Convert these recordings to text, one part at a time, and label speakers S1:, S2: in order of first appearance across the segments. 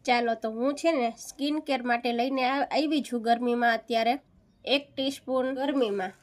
S1: ચાલો તો હું છે ને સ્કિન કેર માટે લઈને આવી છું ગરમીમાં. અત્યારે 1 ટીસ્પૂન ગરમીમાં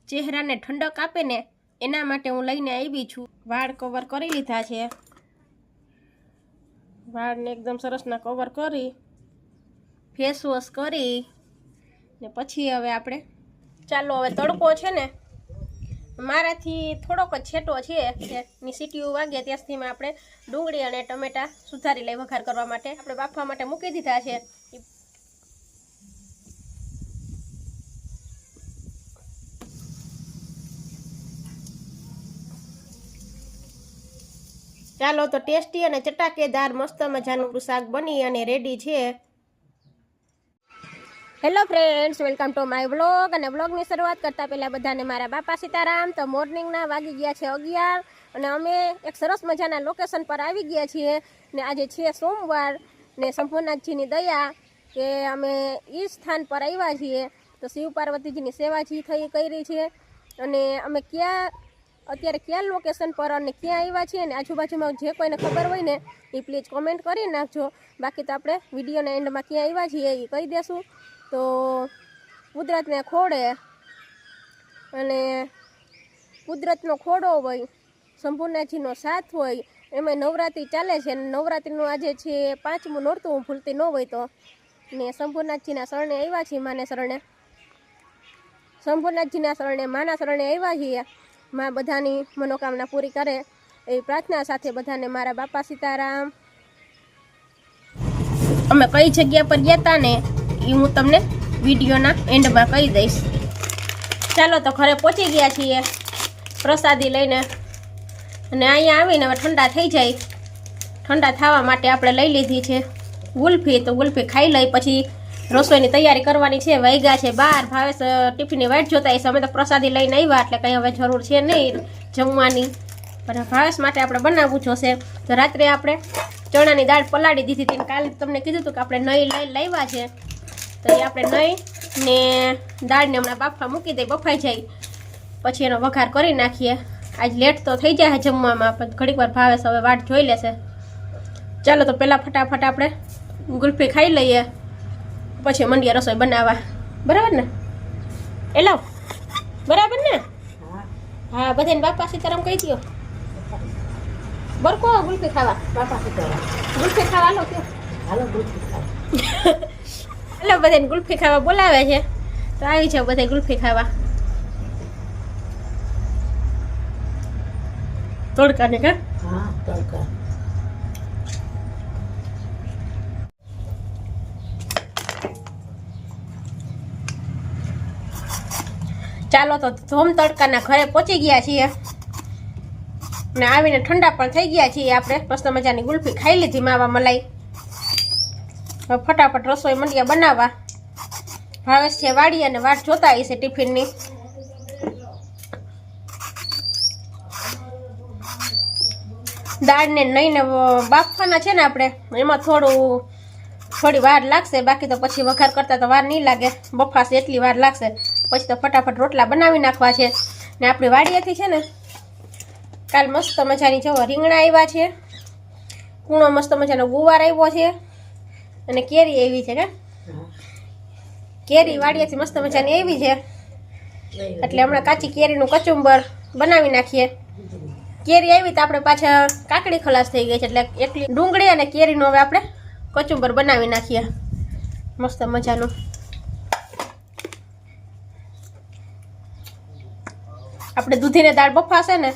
S1: ચહેરાને ઠંડક આપે ને એના માટે હું લઈને આવી છું. વાળ કવર કરી લીધા છે. વાળને એકદમ સરસના કવર કરી ફેસ વોશ કરી ને પછી હવે આપણે ચાલો હવે તડકો છે ને મારાથી થોડોક જ છેટો છે ની સીટીઓ વાગે ત્યાં સુધીમાં આપણે ડુંગળી અને ટમેટા સુધારી લઈ વઘાર કરવા માટે. આપણે બાફવા માટે મૂકી દીધા છે. ચાલો તો ટેસ્ટી અને ચટાકેદાર મસ્ત મજાનું શાક બની અને રેડી છે. Hello friends, welcome to my vlog. અને વ્લોગની શરૂઆત કરતા પહેલાં બધાને મારા બાપા સીતારામ. તો મોર્નિંગના વાગી ગયા છે 11 અને અમે એક સરસ મજાના લોકેશન પર આવી ગયા છીએ. ને આજે છે સોમવાર ને સંપૂર્ણનાથજીની દયા કે અમે એ સ્થાન પર આવ્યા છીએ. તો શિવ પાર્વતીજીની સેવાજી કરી છે. અને અમે અત્યારે ક્યાં લોકેશન પર અને ક્યાં આવ્યા છીએ ને આજુબાજુમાં જે કોઈને ખબર હોય ને એ પ્લીઝ કોમેન્ટ કરી નાખજો. બાકી તો આપણે વિડીયોના એન્ડમાં ક્યાં આવ્યા છીએ એ કહી દેશું. તો કુદરતને ખોડે અને કુદરતનો ખોડો હોય, સંપૂર્ણજીનો સાથ હોય. એમાં નવરાત્રિ ચાલે છે. નવરાત્રિનું આજે છે 5મું નોરતું, હું ભૂલતી ન હોય તો. ને સંપૂર્ણજીના શરણે આવ્યા છીએ, માને શરણે, સંપૂર્ણજીના શરણે, માના શરણે આવ્યા છીએ. માં બધાની મનોકામના પૂરી કરે એવી પ્રાર્થના સાથે બધાને મારા બાપા સીતારામ. અમે કઈ જગ્યા પર ગયા હતા ને એ હું તમને વિડીયોના એન્ડમાં કહી દઈશ. ચાલો તો ઘરે પહોંચી ગયા છીએ પ્રસાદી લઈને. અને અહીંયા આવીને હવે ઠંડા થઈ જાય, ઠંડા થવા માટે આપણે લઈ લીધી છે ગુલ્ફી. તો ગુલ્ફી ખાઈ લઈ પછી રસોઈની તૈયારી કરવાની છે. વાગ્યા છે 12. ભાવેશ ટિફિનની વાટ જોતા હશે. અમે તો પ્રસાદી લઈને આવ્યા એટલે કંઈ હવે જરૂર છે નહીં જમવાની, પણ ભાવેશ માટે આપણે બનાવવું જોશે. તો રાત્રે આપણે ચણાની દાળ પલાળી દીધી હતી. કાલે તમને કીધું હતું કે આપણે નહીં લઈ લાવ્યા છે. તો એ આપણે નહીં ને દાળને હમણાં બાફવા મૂકી દઈએ, બફાઈ જાય પછી એનો વઘાર કરી નાખીએ. આજ લેટ તો થઈ જાય જમવામાં, પણ ઘડીક વાર ભાવેશ હવે વાટ જોઈ લેશે. ચાલો તો પહેલાં ફટાફટ આપણે ગુલ્ફી ખાઈ લઈએ પછી મંડીએ રસોઈ બનાવવા. બરાબર ને? એ લાવ, બરાબર ને? હા, બધાને બાપા સીતારામ કહી દો. બરકો ગુલ્ફી ખાવા, બાપા સીતારામ ગુલ્ફી ખાવા. હાલો કયો, હાલો ગુલ્ફી ખાવા. એટલે બધાને ગુલ્ફી ખાવા બોલાવે છે. તો આવી જાવ બધા ગુલ્ફી ખાવા. તડકા ને કા? હા, તડકા. ચાલો તો ધોમ તડકાના ઘરે પહોંચી ગયા છીએ ને આવીને ઠંડા પણ થઈ ગયા છીએ. આપણે મસ્ત મજાની ગુલ્ફી ખાઈ લીધી માવા મલાઈ. હવે ફટાફટ રસોઈ મંડ્યા બનાવવા. ભાવેશ છે વાડી અને વાટ જોતા હશે ટિફિનની. દાળને નઈને બાફવાના છે ને આપણે, એમાં થોડી વાર લાગશે. બાકી તો પછી વઘાર કરતા તો વાર નહીં લાગે, બફાશે એટલી વાર લાગશે. પછી તો ફટાફટ રોટલા બનાવી નાખવા છે. ને આપણી વાડીએથી છે ને કાલ મસ્ત મજાની જો રીંગણા આવ્યા છે, કૂણો મસ્ત મજાનો ગુવાર આવ્યો છે અને કેરી આવી છે. કે કેરી વાડીએથી મસ્ત મજાની આવી છે. એટલે હમણાં કાચી કેરીનું કચુંબર બનાવી નાખીએ. કેરી આવી તો આપણે પાછા કાકડી ખલાસ થઈ ગઈ છે, એટલે એટલી ડુંગળી અને કેરીનું હવે આપણે કચુંબર બનાવી નાખીએ મસ્ત મજાનું. આપણે દૂધીને દાળ બફાશે ને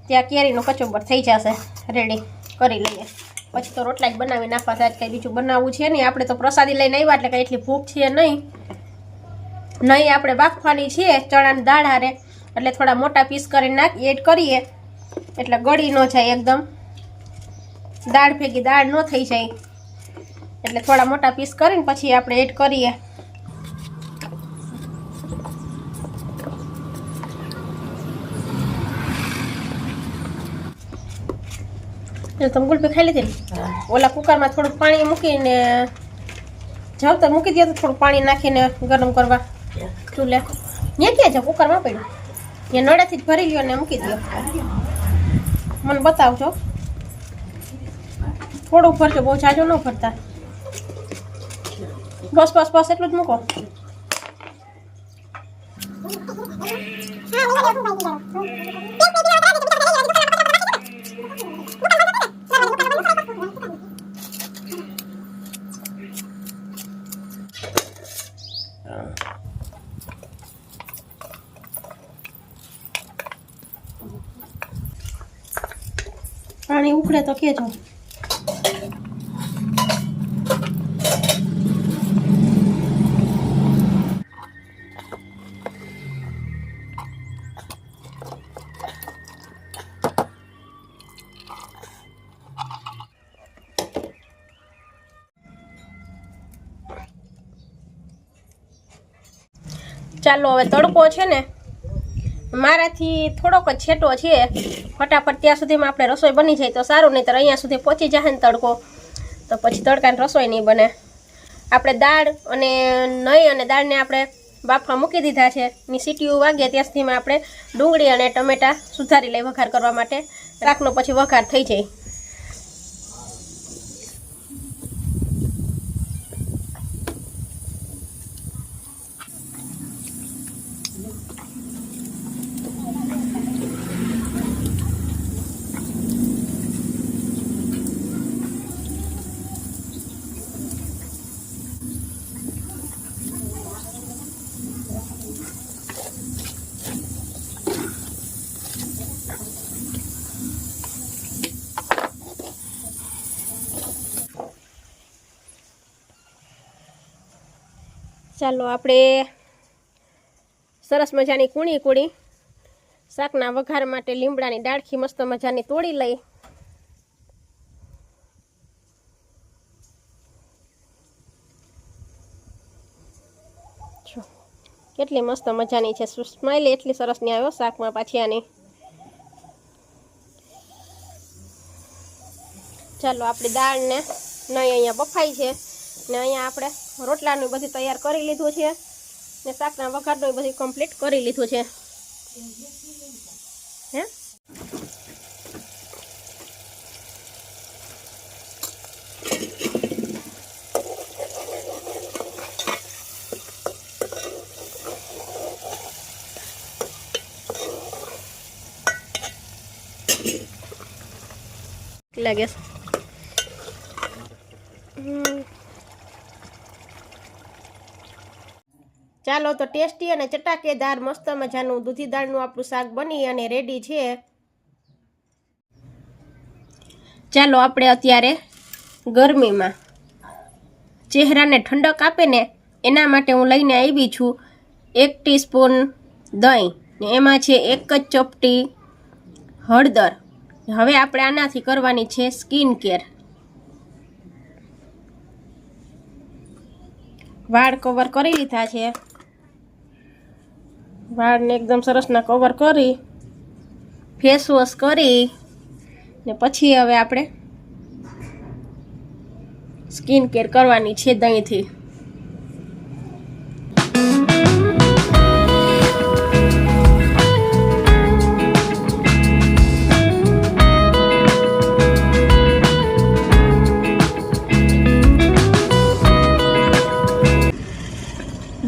S1: ત્યાં કેરીનું કચુંબર થઈ જશે રેડી. કરી લઈએ પછી તો રોટલા જ બનાવી નાખવા. આજ કંઈ બીજું બનાવવું છે નહીં. આપણે તો પ્રસાદી લઈને આવ્યા એટલે કંઈ એટલી ભૂખ છે નહીં. આપણે બાફવાની છે ચણાની દાળ હારે, એટલે થોડા મોટા પીસ કરીને એડ કરીએ એટલે ગળી ન જાય, એકદમ દાળ ભેગી દાળ ન થઈ જાય. એટલે થોડા મોટા પીસ કરીને પછી આપણે એડ કરીએ. તમે ગુલ્ફી ખાઈ લીધી ને? ઓલા કુકરમાં થોડુંક પાણી મૂકીને જાવ તો મૂકી દો, તો થોડું પાણી નાખીને ગરમ કરવા ચૂલે. ત્યાં ક્યાં છે કુકરમાં પડ્યું? ત્યાં નળેથી જ ભરી લ્યો ને મૂકી દો. મને બતાવજો. થોડુંક ભરજો, બહુ જાજો ન ભરતા. બસ બસ બસ એટલું જ મૂકો. પાણી ઉકળે તો કેજો. ચાલો હવે તડકો છે ને મારાથી થોડોક જ છેટો છે, ફટાફટ ત્યાં સુધીમાં આપણે રસોઈ બની જાય તો સારું, નહીં તો અહીંયા સુધી પહોંચી જાય ને તડકો તો પછી તડકાની રસોઈ નહીં બને. આપણે દાળ અને નહીં અને દાળને આપણે બાફવા મૂકી દીધા છે. ની સીટીઓ વાગે ત્યાં સુધીમાં આપણે ડુંગળી અને ટમેટા સુધારી લઈ વઘાર કરવા માટે. રાખનો પછી વઘાર થઈ જાય. ચાલો આપણે સરસ મજાની કૂણી કૂણી શાકના વઘાર માટે લીમડાની ડાળખી મસ્ત મજાની તોડી લઈ. કેટલી મસ્ત મજાની છે, સ્માઈલ એટલી સરસ ની આવ્યો શાકમાં પાછી આની. ચાલો આપણી દાળને નહીં અહીંયા બફાઈ છે ને અહીંયા આપણે રોટલાનું બધું તૈયાર કરી લીધું છે ને શાકના વઘારનું બધું કમ્પ્લીટ કરી લીધું છે. હે લાગે ચાલો તો ટેસ્ટી અને ચટાકેદાર મસ્ત મજાનું દૂધી દાળનું આપણું શાક બની અને રેડી છે. ચાલો આપણે અત્યારે ગરમીમાં ચહેરાને ઠંડક આપે ને એના માટે હું લઈને આવી છું 1 ટીસ્પૂન દહીં ને એમાં છે 1 જ ચપટી હળદર. હવે આપણે આનાથી કરવાની છે સ્કિન કેર. વાળ કવર કરી લીધા છે. વાળને એકદમ સરસના કવર કરી ફેસ વોશ કરી ને પછી હવે આપણે સ્કિન કેર કરવાની છે દહીંથી.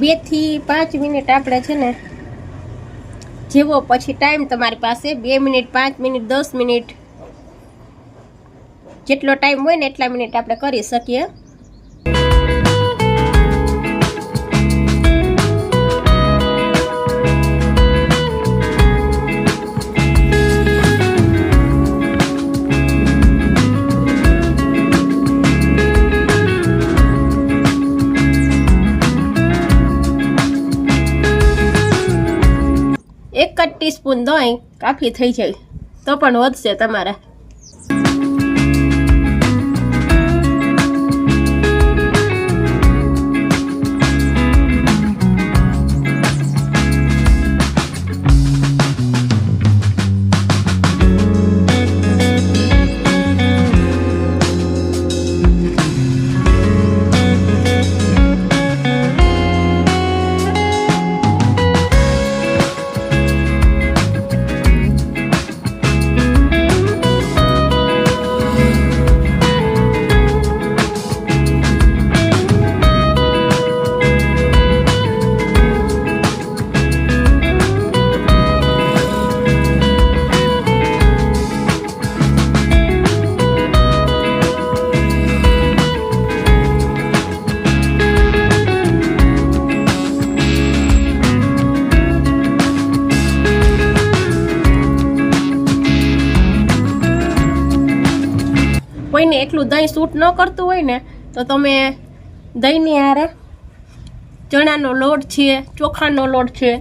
S1: બે થી 5 મિનિટ આપણે છે ને જેવો પછી ટાઈમ તમારી પાસે 2 મિનિટ 5 મિનિટ 10 મિનિટ જેટલો ટાઈમ હોય ને એટલા મિનિટ આપણે કરી શકીએ. એક જ ટીસ્પૂન દહીં કાફી થઈ જાય તો પણ વધશે તમારે. એકલું દહીં સૂટ ન કરતું હોય ને તો તમે દહીંની હારે ચણાનો લોટ છે, ચોખાનો લોટ છે,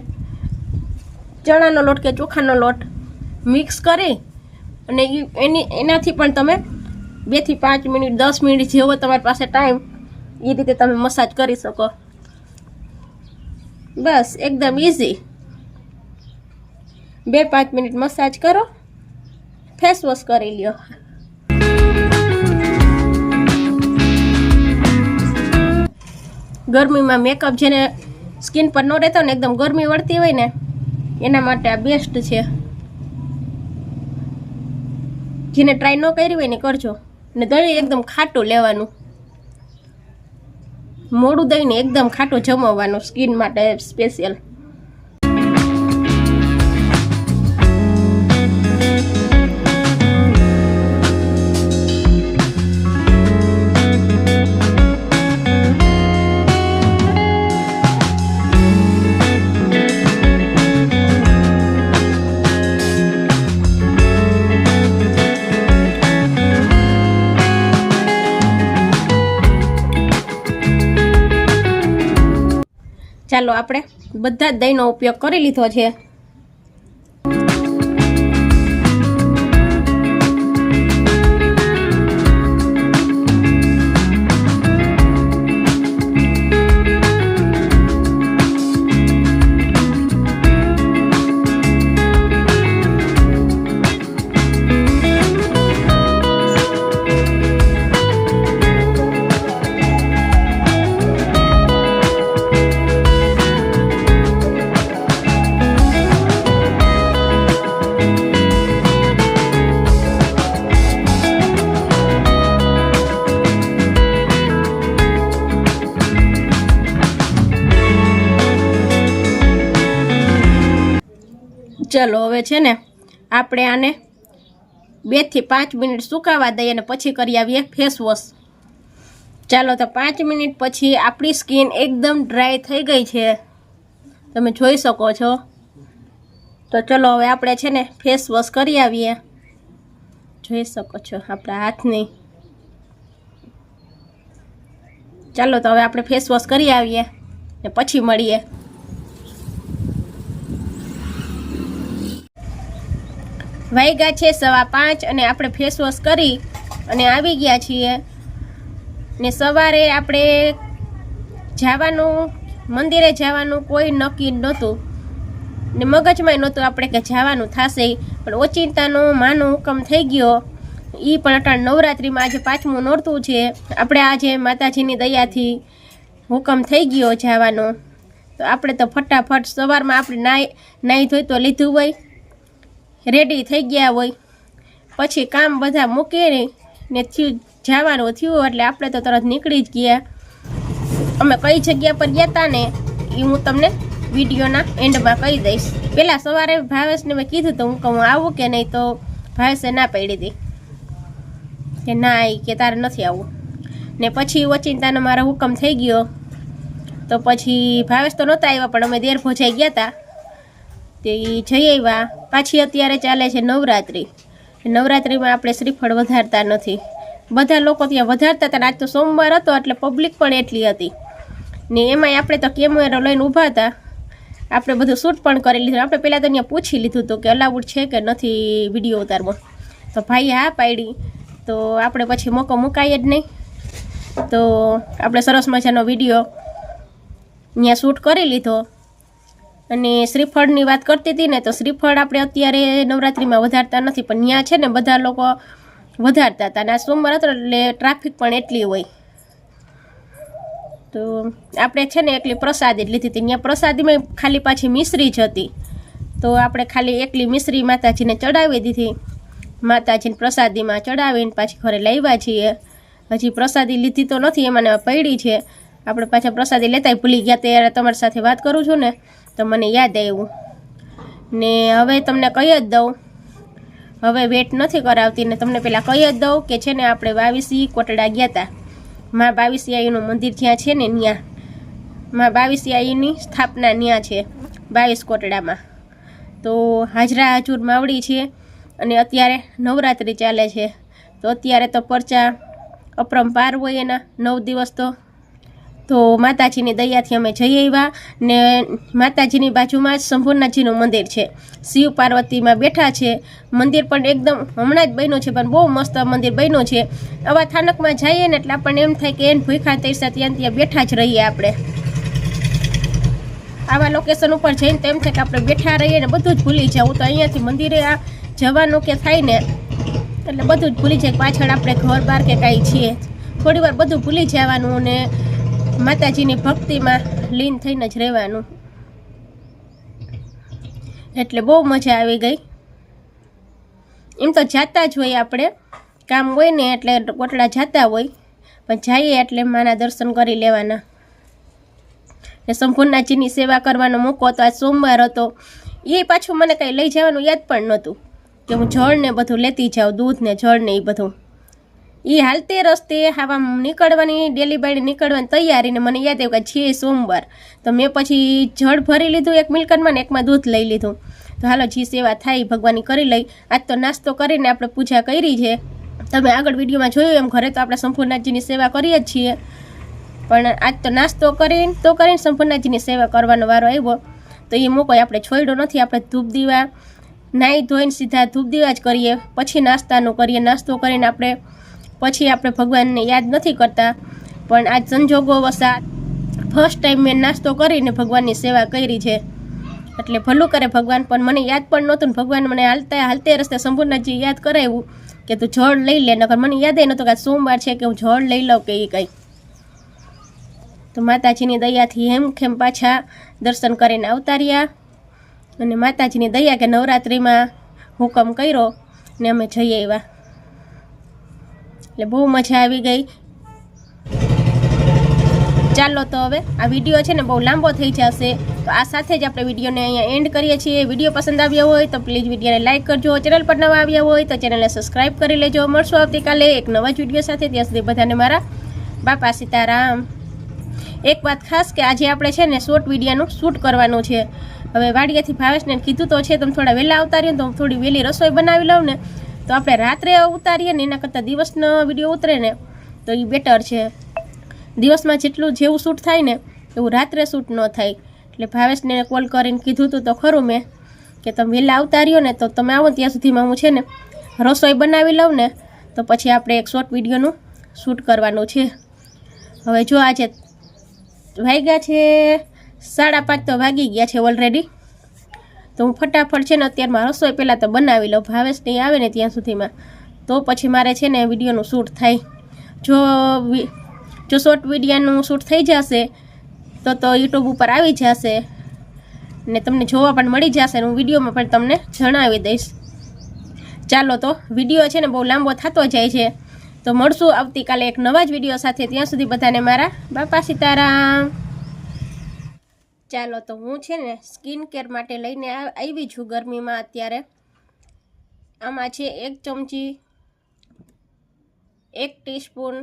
S1: ચણાનો લોટ કે ચોખાનો લોટ મિક્સ કરી અને એનાથી પણ તમે 2 થી 5 મિનિટ 10 મિનિટ જેવો તમારી પાસે ટાઈમ એ રીતે તમે મસાજ કરી શકો. બસ એકદમ ઇઝી. 2-5 મિનિટ મસાજ કરો, ફેસ વોશ કરી લ્યો. ગરમીમાં મેકઅપ જેને સ્કિન પર ન રહેતો ને એકદમ ગરમી વળતી હોય ને એના માટે આ બેસ્ટ છે. જેને ટ્રાય ન કરી હોય ને કરજો. ને દહીં એકદમ ખાટું લેવાનું, મોડું દહીં ને એકદમ ખાટું જમાવવાનું સ્કિન માટે સ્પેશિયલ. ચાલો આપણે બધા જ દહીંનો ઉપયોગ કરી લીધો છે. ચલો હવે છે ને આપણે આને 2 થી 5 મિનિટ સુકાવા દઈએ અને પછી કરી આવીએ ફેસ વોશ. ચાલો તો 5 મિનિટ પછી આપણી સ્કિન એકદમ ડ્રાય થઈ ગઈ છે, તમે જોઈ શકો છો. તો ચલો હવે આપણે છે ને ફેસ વોશ કરી આવીએ. જોઈ શકો છો આપણા હાથની. ચાલો તો હવે આપણે ફેસ વોશ કરી આવીએ ને પછી મળીએ. વાગ્યા છે 5:15 અને આપણે ફેસ વોશ કરી અને આવી ગયા છીએ. ને સવારે આપણે જવાનું, મંદિરે જવાનું કોઈ નક્કી નહોતું ને મગજમાં નહોતું આપણે કે જવાનું થશે, પણ ઓચિંતાનું માનું હુકમ થઈ ગયો. એ પણ અટાણ નવરાત્રિમાં આજે 5મું નોરતું છે. આપણે આજે માતાજીની દયાથી હુકમ થઈ ગયો જવાનો. તો આપણે તો ફટાફટ સવારમાં આપણે નાહી ધોઈ તો લીધું હોય, રેડી થઈ ગયા હોય, પછી કામ બધા મૂકીને ને જવાનું થયું એટલે આપણે તો તરત નીકળી જ ગયા. અમે કઈ જગ્યા પર ગયા હતા ને એ હું તમને વિડીયોના એન્ડમાં કહી દઈશ. પહેલાં સવારે ભાવેશને મેં કીધું તો હું આવું કે નહીં, તો ભાવેશે ના પાડી હતી કે ના કે તારે નથી આવવું. ને પછી ઓચિંતાનો મારો હુકમ થઈ ગયો તો પછી ભાવેશ તો નહોતા આવ્યા, પણ અમે દેર પહોંચાઈ ગયા હતા તે જઈ આવ્યા. પાછી અત્યારે ચાલે છે નવરાત્રિ. નવરાત્રિમાં આપણે શ્રીફળ વધારતા નથી, બધા લોકો ત્યાં વધારતા હતા. આજ તો સોમવાર હતો એટલે પબ્લિક પણ એટલી હતી ને એમાંય આપણે તો કેમેરો લઈને ઊભા હતા. આપણે બધું શૂટ પણ કરી લીધું. આપણે પહેલાં તો ત્યાં પૂછી લીધું હતું કે અલાઉડ છે કે નથી વિડીયો ઉતારવો, તો ભાઈએ હા પાડી. તો આપણે પછી મોકો મુકાય જ નહીં, તો આપણે સરસ મજાનો વિડીયો ત્યાં શૂટ કરી લીધો. અને શ્રીફળની વાત કરતી હતી ને, તો શ્રીફળ આપણે અત્યારે નવરાત્રિમાં વધારતા નથી, પણ ત્યાં છે ને બધા લોકો વધારતા હતા. અને આ સોમવાર હતો એટલે ટ્રાફિક પણ એટલી હોય, તો આપણે છે ને એકલી પ્રસાદી જ લીધી હતી. ત્યાં પ્રસાદીમાં ખાલી પાછી મિશ્રી જ હતી, તો આપણે ખાલી એકલી મિશ્રી માતાજીને ચડાવી દીધી. માતાજીને પ્રસાદીમાં ચડાવીને પાછી ઘરે લાવ્યા છીએ. હજી પ્રસાદી લીધી તો નથી, એમાં પડી છે. આપણે પાછા પ્રસાદી લેતા ભૂલી ગયા. ત્યારે તમારી સાથે વાત કરું છું ને તો મને યાદ આવ્યું ને હવે તમને કહી જ દઉં, હવે વેટ નથી કરાવતી ને તમને પહેલાં કહી જ દઉં કે છે ને આપણે 22 કોટડા ગયા હતા. મા 22 આઈનું મંદિર જ્યાં છે ને ત્યાં મા 22 આઈની સ્થાપના ત્યાં છે 22 કોટડામાં. તો હાજરા હજુર માવડી છે અને અત્યારે નવરાત્રિ ચાલે છે, તો અત્યારે તો પરચા અપરંપાર હોય એના 9 દિવસ તો માતાજીની દયાથી અમે જઈ આવ્યા ને માતાજીની બાજુમાં જ સંપૂર્ણાજીનું મંદિર છે. શિવ પાર્વતીમાં બેઠા છે. મંદિર પણ એકદમ હમણાં જ બન્યું છે, પણ બહુ મસ્ત મંદિર બન્યું છે. આવા સ્થાનકમાં જઈએ ને એટલે આપણને એમ થાય કે એને ભૂખા તૈસા ત્યાં બેઠા જ રહીએ. આપણે આવા લોકેશન ઉપર જઈને તો એમ થાય કે આપણે બેઠા રહીએ ને બધું જ ભૂલી જાવ. તો અહીંયાથી મંદિરે જવાનું કે થાય ને એટલે બધું જ ભૂલી જાય. પાછળ આપણે ઘર બાર કે કાંઈ છીએ, થોડી વાર બધું ભૂલી જવાનું ને માતાજીની ભક્તિમાં લીન થઈને જ રહેવાનું. એટલે બહુ મજા આવી ગઈ. એમ તો જાતા જ હોય, આપણે કામ હોય ને એટલે કોટડા જાતા હોય, પણ જઈએ એટલે માના દર્શન કરી લેવાના. ને સંપૂર્ણાજીની સેવા કરવાનો મોકો હતો. આજ સોમવાર હતો. એ પાછું મને કંઈ લઈ જવાનું યાદ પણ નહોતું કે હું જળ ને બધું લેતી જાઉં, દૂધ ને જળ ને એ બધું. એ હાલતે રસ્તે આવા નીકળવાની ડેલી બાયડી નીકળવાની તૈયારી ને મને યાદ આવ્યું કે છે સોમવાર, તો મેં પછી જળ ભરી લીધું એક મિલકતમાં ને એકમાં દૂધ લઈ લીધું. તો હાલો જી સેવા થાય ભગવાનની કરી લઈ. આજ તો નાસ્તો કરીને આપણે પૂજા કરી છે. તમે આગળ વિડીયોમાં જોયું એમ ઘરે તો આપણે સંપૂર્ણાજીની સેવા કરીએ જ છીએ, પણ આજ તો નાસ્તો કરીને સંપૂર્ણાજીની સેવા કરવાનો વારો આવ્યો. તો એ મોકો આપણે છોડ્યો નથી. આપણે ધૂપ દીવા નાહી ધોઈને સીધા ધૂપ દીવા જ કરીએ, પછી નાસ્તાનું કરીએ. નાસ્તો કરીને પછી આપણે ભગવાનને યાદ નથી કરતા. પણ આજ સંજોગો વસાત ફર્સ્ટ ટાઈમ મેં નાસ્તો કરીને ભગવાનની સેવા કરી છે. એટલે ભલું કરે ભગવાન. પણ મને યાદ પણ નહોતું. ભગવાન મને હાલતે રસ્તે સંપૂર્ણજી યાદ કરાવ્યું કે તું જળ લઈ લે. નકર મને યાદ નહોતું કે સોમવાર છે કે હું જળ લઈ લઉં કે એ કંઈ. તો માતાજીની દયાથી હેમખેમ પાછા દર્શન કરીને આવતા રહ્યા. અને માતાજીની દયા કે નવરાત્રિમાં હુકમ કર્યો ને અમે જઈ આવ્યા. એટલે બહુ મજા આવી ગઈ. ચાલો તો હવે આ વિડીયો છે ને બહુ લાંબો થઈ જશે, તો આ સાથે જ આપણે વિડીયોને અહીંયા એન્ડ કરીએ છીએ. વિડીયો પસંદ આવ્યો હોય તો પ્લીઝ વિડીયોને લાઇક કરજો. ચેનલ પર નવા આવ્યા હોય તો ચેનલને સબસ્ક્રાઈબ કરી લેજો. મળશું આવતીકાલે એક નવા જ વિડીયો સાથે. ત્યાં સુધી બધાને મારા બાપા સીતારામ. એક વાત ખાસ કે આજે આપણે છે ને શોર્ટ વિડીયોનું શૂટ કરવાનું છે. હવે વાડિયાથી ભાવેશને કીધું તો છે તમે થોડા વહેલા ઉતારીએ તો થોડી વહેલી રસોઈ બનાવી લઉં ને, તો આપણે રાત્રે ઉતારીએ ને એના કરતાં દિવસનો વિડીયો ઉતરે ને તો એ બેટર છે. દિવસમાં જેવું શૂટ થાય ને એવું રાત્રે શૂટ ન થાય. એટલે ભાવેશને કોલ કરીને કીધું હતું તો ખરું મેં કે તમે વહેલા આવતા રહ્યો ને તો તમે આવો ત્યાં સુધીમાં હું છે ને રસોઈ બનાવી લઉં ને તો પછી આપણે એક શોર્ટ વિડીયોનું શૂટ કરવાનું છે. હવે જો આજે વાગ્યા છે 5:30 તો વાગી ગયા છે ઓલરેડી. તો હું ફટાફટ છે ને અત્યારમાં રસોઈ પહેલાં તો બનાવી લઉં. ભાવેશ નહીં આવે ને ત્યાં સુધીમાં તો પછી મારે છે ને વિડીયોનું શૂટ થાય. જો શોર્ટ વિડીયોનું શૂટ થઈ જશે તો યુટ્યુબ ઉપર આવી જશે ને તમને જોવા પણ મળી જશે. હું વિડીયોમાં પણ તમને જણાવી દઈશ. ચાલો તો વિડીયો છે ને બહુ લાંબો થતો જાય છે, તો મળશું આવતીકાલે એક નવા જ વિડીયો સાથે. ત્યાં સુધી બધાને મારા બાપા સીતારામ. ચાલો તો હું છે ને સ્કિન કેર માટે લઈને આવી છું ગરમીમાં અત્યારે. આમાં છે 1 ચમચી 1 ટીસ્પૂન